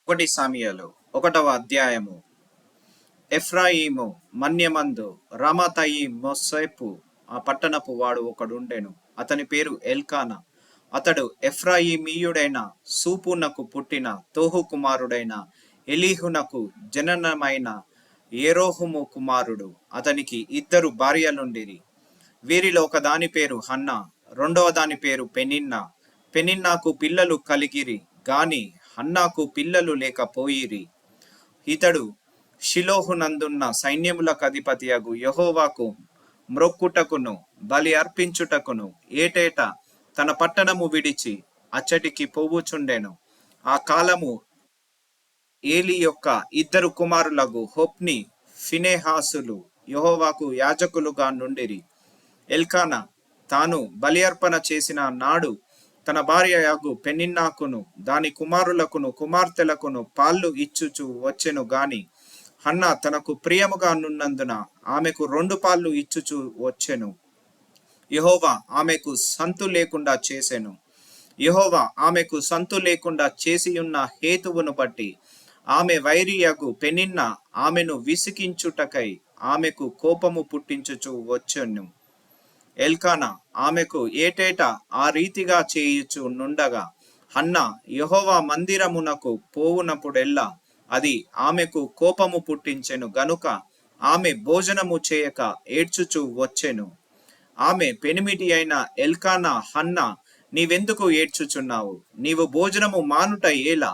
ఒకటి సామెయలు 1వ అధ్యాయము. ఎఫ్రాయిము మన్యమందు రామాతయిమోసేపు ఆ పట్టణపు వాడు ఒకడుండెను. అతని పేరు ఎల్కానా. అతడు ఎఫ్రాయిమీయుడైన సూపునకు పుట్టిన తోహు కుమారుడైన ఎలీహునకు జననమైన యెరోహము కుమారుడు. అతనికి 2 భార్యలుండిరి. వీరిలో ఒకదాని పేరు హన్నా, రెండవ దాని పేరు పెనిన్నా. పెనిన్నాకు పిల్లలు కలిగిరి గాని హన్నాకు పిల్లలు లేకపోయిరి. ఇతడు షిలోహునందున్న సైన్యములకు అధిపతియగు యెహోవాకు మ్రొక్కుటకును బలి అర్పించుటకును ఏటేటా తన పట్టణము విడిచి అచ్చటికి పోవుచుండెను. ఆ కాలము ఏలి యొక్క 2 కుమారులగు హొఫ్ని, ఫినెహాసులు యెహోవాకు యాజకులుగా నుండిరి. ఎల్కానా తాను బలి అర్పణ చేసిన నాడు తన భార్యయగు పెనిన్నాకును దాని కుమారులకును కుమార్తెలకును పాళ్ళు ఇచ్చుచు వచ్చెను గాని హన్నా తనకు ప్రియముగా నున్నందున ఆమెకు 2 పాళ్ళు ఇచ్చుచు వచ్చెను. యెహోవా ఆమెకు సంతు లేకుండా చేసెను. యెహోవా ఆమెకు సంతు లేకుండా చేసియున్న హేతువును బట్టి ఆమె వైరియగు పెనిన్నా ఆమెను విసికించుటకై ఆమెకు కోపము పుట్టించుచు వచ్చెను. ఎల్కానా ఆమెకు ఏటేటా ఆ రీతిగా చేయుచు నుండగా హన్నా యెహోవా మందిరమునకు పోవునప్పుడెల్లా అది ఆమెకు కోపము పుట్టించెను గనుక ఆమె భోజనము చేయక ఏడ్చుచు వచ్చెను. ఆమె పెనిమిటి అయిన ఎల్కానా హన్నా, నీవెందుకు ఏడ్చుచున్నావు? నీవు భోజనము మానుట ఏలా?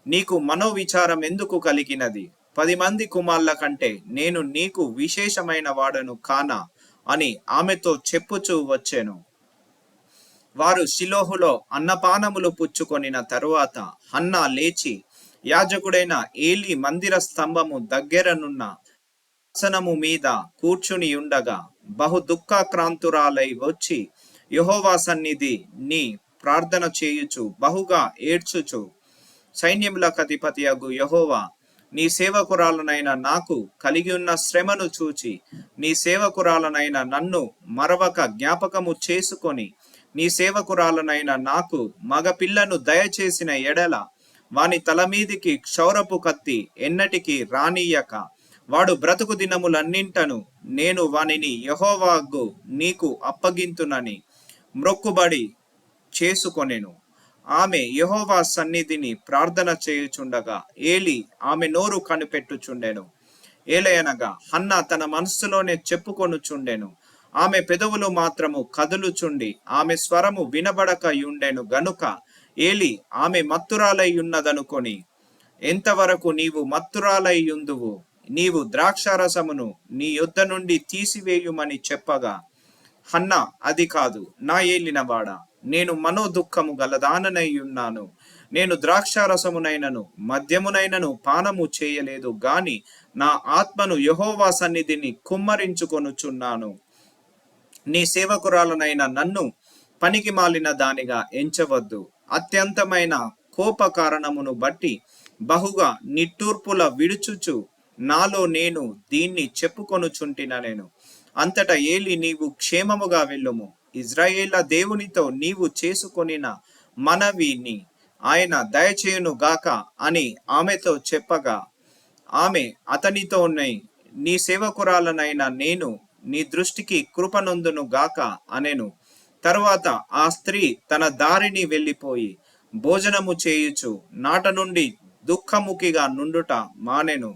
నీకు మనోవిచారం ఎందుకు కలిగినది? 10 మంది కుమార్ల కంటే నేను నీకు విశేషమైన వాడను కానా అని ఆమెతో చెప్పుచూ వచ్చెను. వారు షిలోహులో అన్నపానములు పుచ్చుకొనిన తరువాత హన్నా లేచి యాజకుడైన ఏలి మందిర స్తంభము దగ్గరనున్న ఆసనము మీద కూర్చుని ఉండగా బహు దుఃఖాక్రాంతురాలై వచ్చి యెహోవా సన్నిధిని ప్రార్థన చేయుచు బహుగా ఏడ్చుచు, సైన్యములకు అధిపతియగు యెహోవా, నీ సేవకురాలనైన నాకు కలిగి ఉన్న శ్రమను చూచి నీ సేవకురాలనైన నన్ను మరవక జ్ఞాపకము చేసుకొని నీ సేవకురాలనైన నాకు మగ పిల్లను దయచేసిన ఎడల వాని తల మీదికి క్షౌరపు కత్తి ఎన్నటికి రానియ్యక వాడు బ్రతుకు దినములన్నింటను నేను వానిని యెహోవాకు నీకు అప్పగింతునని మ్రొక్కుబడి చేసుకొనెను. ఆమె యెహోవా సన్నిధిని ప్రార్థన చేయుచుండగా ఏలి ఆమె నోరు కనిపెట్టుచుండెను. ఏలయనగా హన్నా తన మనస్సులోనే చెప్పుకొనుచుండెను. ఆమె పెదవులు మాత్రము కదులుచుండి ఆమె స్వరము వినబడక యుండెను గనుక ఏలి ఆమె మత్తురాలై ఉన్నదనుకొని, ఎంతవరకు నీవు మత్తురాలై యుందువు? నీవు ద్రాక్షారసమును నీ యొద్ద నుండి తీసివేయుమని చెప్పగా హన్నా, అది కాదు నా ఏలినవాడా, నేను మనోదుఃఖము గలదాననై ఉన్నాను. నేను ద్రాక్షారసమునైనను మద్యమునైనను పానము చేయలేదు గాని నా ఆత్మను యెహోవా సన్నిధిని కుమ్మరించుకొనుచున్నాను. నీ సేవకురాలనైన నన్ను పనికి మాలిన దానిగా ఎంచవద్దు. అత్యంతమైన కోప కారణమును బట్టి బహుగా నిట్టూర్పుల విడుచుచు నాలో నేను దీన్ని చెప్పుకొనుచుంటిన నేను. అంతటా ఏలి, నీవు క్షేమముగా వెళ్ళుము. ఇజ్రాయేళ్ల దేవునితో నీవు చేసుకొనిన మనవిని ఆయన దయచేయును గాక అని ఆమెతో చెప్పగా ఆమె అతనితోనే, నీ సేవకురాలనైన నేను నీ దృష్టికి కృపనొందును గాక అనెను. తరువాత ఆ స్త్రీ తన దారిని వెళ్ళిపోయి భోజనము చేయుచు నాట నుండి దుఃఖముఖిగా నుండుట మానెను.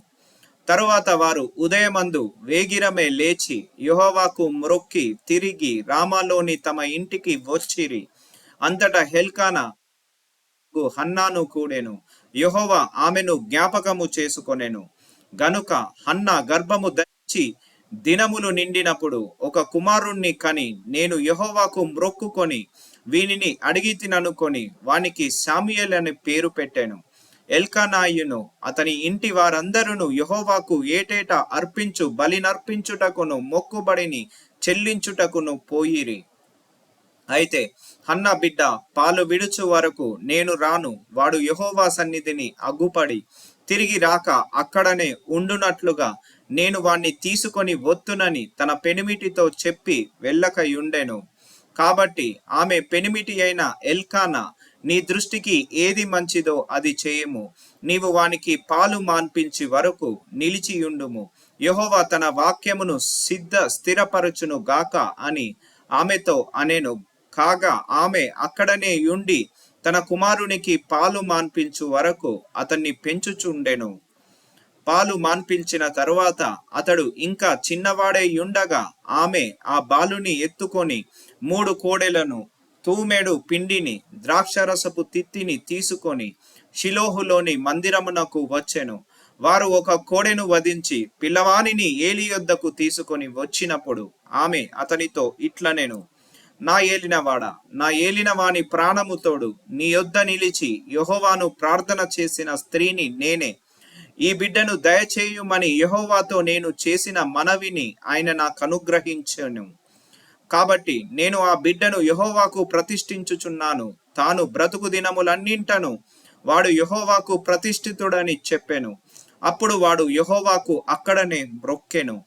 తరువాత వారు ఉదయమందు వేగిరమే లేచి యెహోవాకు మ్రొక్కి తిరిగి రామాలోని తమ ఇంటికి వచ్చిరి. అంతటా ఎల్కానా హన్నాను కూడెను. యెహోవా ఆమెను జ్ఞాపకము చేసుకొనెను గనుక హన్నా గర్భము ధరించి దినములు నిండినప్పుడు ఒక కుమారుణ్ణి కని, నేను యెహోవాకు మ్రొక్కుకొని వీనిని అడిగితిననుకొని వానికి శామ్యూయేలు అని పేరు పెట్టెను. ఎల్కానాయును అతని ఇంటి వారందరూ యెహోవాకు ఏటేటా అర్పించు బలినర్పించుటకును మొక్కుబడిని చెల్లించుటకును పోయిరి. అయితే హన్నా బిడ్డ పాలు విడుచు వరకు నేను రాను, వాడు యెహోవా సన్నిధిని అగ్గుపడి తిరిగి రాక అక్కడనే ఉండునట్లుగా నేను వాణ్ణి తీసుకొని వత్తునని తన పెనిమిటితో చెప్పి వెళ్ళకయుండెను. కాబట్టి ఆమె పెనిమిటి అయిన ఎల్కానా నీ దృష్టికి ఏది మంచిదో అది చేయము. నీవు వానికి పాలు మాన్పించి వరకు నిలిచియుండుము. యెహోవా తన వాక్యమును స్థిరపరచును గాక అని ఆమెతో అనెను. కాగా ఆమె అక్కడనే యుండి తన కుమారునికి పాలు మాన్పించు వరకు అతన్ని పెంచుచుండెను. పాలు మాన్పించిన తరువాత అతడు ఇంకా చిన్నవాడై యుండగా ఆమె ఆ బాలుని ఎత్తుకొని 3 కోడెలను, తూమెడు పిండిని, ద్రాక్షరసపు తిత్తిని తీసుకొని షిలోహులోని మందిరమునకు వచ్చెను. వారు ఒక కోడెను వధించి పిల్లవానిని ఏలి యొద్దకు తీసుకొని వచ్చినప్పుడు ఆమె అతనితో ఇట్లనెను, నా ఏలినవాడా, నా ఏలినవాని ప్రాణము తోడు, నీ యొద్ద నిలిచి యెహోవాను ప్రార్థన చేసిన స్త్రీని నేనే. ఈ బిడ్డను దయచేయుమని యెహోవాతో నేను చేసిన మనవిని ఆయన నాకు అనుగ్రహించెను. కాబట్టి నేను ఆ బిడ్డను యెహోవాకు ప్రతిష్ఠించుచున్నాను. తాను బ్రతుకు దినములన్నింటను వాడు యెహోవాకు ప్రతిష్ఠితుడని చెప్పెను. అప్పుడు వాడు యెహోవాకు అక్కడనే మ్రొక్కెను.